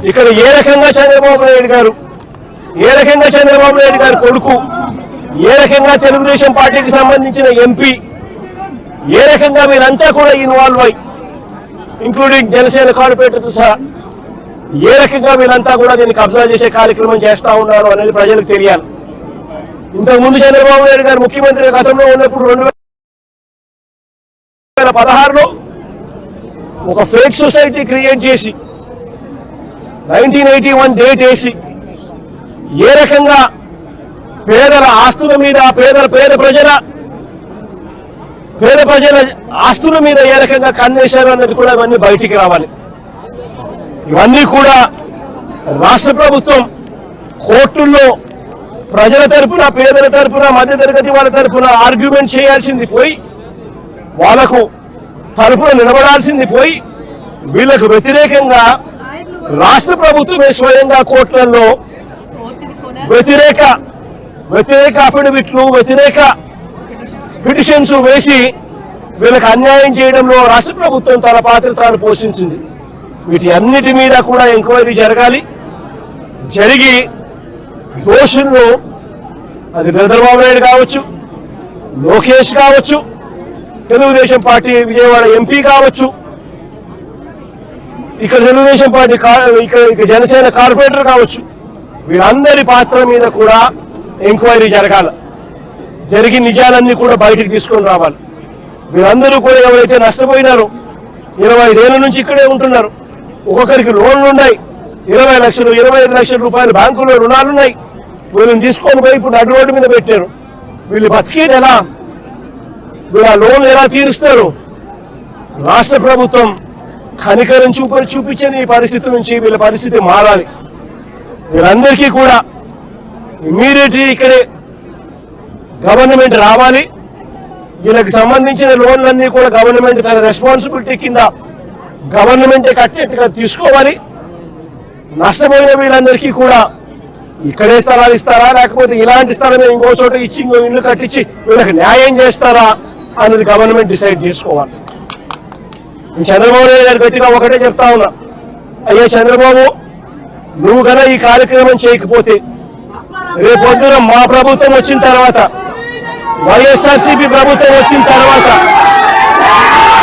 ఇక్కడ ఏ రకంగా చంద్రబాబు నాయుడు గారు కొడుకు, ఏ రకంగా తెలుగుదేశం పార్టీకి సంబంధించిన ఎంపీ, ఏ రకంగా మీరంతా కూడా ఇన్వాల్వ్ అయ్యి, ఇంక్లూడింగ్ జనసేన కార్పొరేటర్తో సహా ఏ రకంగా వీళ్ళంతా కూడా దీన్ని కబ్జా చేసే కార్యక్రమం చేస్తా ఉన్నారు అనేది ప్రజలకు తెలియాలి. ఇంతకుముందు చంద్రబాబు నాయుడు గారు ముఖ్యమంత్రి గతంలో ఉన్నప్పుడు 2016లో ఒక ఫేక్ సొసైటీ క్రియేట్ చేసి 1981 డేట్ వేసి ఏ రకంగా పేదల ఆస్తుల మీద పేద ప్రజల ఆస్తుల మీద ఏ రకంగా కన్నేశారు అన్నది కూడా ఇవన్నీ బయటికి రావాలి. ఇవన్నీ కూడా రాష్ట్ర ప్రభుత్వం కోర్టుల్లో ప్రజల తరపున, పేదల తరపున, మధ్యతరగతి వాళ్ళ తరపున ఆర్గ్యుమెంట్ చేయాల్సింది పోయి, వాళ్లకు తరపున నిలబడాల్సింది పోయి, వీళ్లకు వ్యతిరేకంగా రాష్ట్ర ప్రభుత్వమే స్వయంగా కోర్టులలో వ్యతిరేక అఫిడవిట్లు, వ్యతిరేక పిటిషన్స్ వేసి వీళ్ళకి అన్యాయం చేయడంలో రాష్ట్ర ప్రభుత్వం తన పాత్ర తాను పోషించింది. వీటి అన్నిటి మీద కూడా ఎంక్వైరీ జరగాలి. జరిగి దోషులను, అది చంద్రబాబు నాయుడు కావచ్చు, లోకేష్ కావచ్చు, తెలుగుదేశం పార్టీ విజయవాడ ఎంపీ కావచ్చు, ఇక్కడ తెలుగుదేశం పార్టీ ఇక్కడ జనసేన కార్పొరేటర్ కావచ్చు, వీళ్ళందరి పాత్ర మీద కూడా ఎంక్వైరీ జరగాలి. జరిగి నిజాలన్నీ కూడా బయటికి తీసుకొని రావాలి. వీళ్ళందరూ కూడా ఎవరైతే నష్టపోయినారో, 25 ఏళ్ళ నుంచి ఇక్కడే ఉంటున్నారు, ఒక్కొక్కరికి లోన్లు ఉన్నాయి, 20 లక్షలు 25 లక్షల రూపాయలు బ్యాంకులో రుణాలున్నాయి. వీళ్ళని తీసుకొని పోయి ఇప్పుడు నడు రోడ్డు మీద పెట్టారు. వీళ్ళు బతికేది ఎలా? వీళ్ళ లోన్లు ఎలా తీరుస్తారు? రాష్ట్ర ప్రభుత్వం కనికరం చూపించని ఈ పరిస్థితి నుంచి వీళ్ళ పరిస్థితి మారాలి. వీళ్ళందరికీ కూడా ఇమ్మీడియట్లీ ఇక్కడే గవర్నమెంట్ రావాలి. వీళ్ళకి సంబంధించిన లోన్లన్నీ కూడా గవర్నమెంట్ తన రెస్పాన్సిబిలిటీ కింద గవర్నమెంటే కట్టేట్టుగా తీసుకోవాలి. నష్టపోయిన వీళ్ళందరికీ కూడా ఇక్కడే స్థలాలు ఇస్తారా, లేకపోతే ఇలాంటి స్థలమే ఇంకో చోట ఇచ్చి ఇంకో ఇల్లు కట్టించి వీళ్ళకి న్యాయం చేస్తారా అన్నది గవర్నమెంట్ డిసైడ్ చేసుకోవాలి. చంద్రబాబు నాయుడు గారు గట్టిగా ఒకటే చెప్తా ఉన్నా, అయ్యా చంద్రబాబు, నువ్వు కన్నా ఈ కార్యక్రమం చేయకపోతే రేపొద్దున మా ప్రభుత్వం వచ్చిన తర్వాత, వైఎస్ఆర్సీపీ ప్రభుత్వం వచ్చిన తర్వాత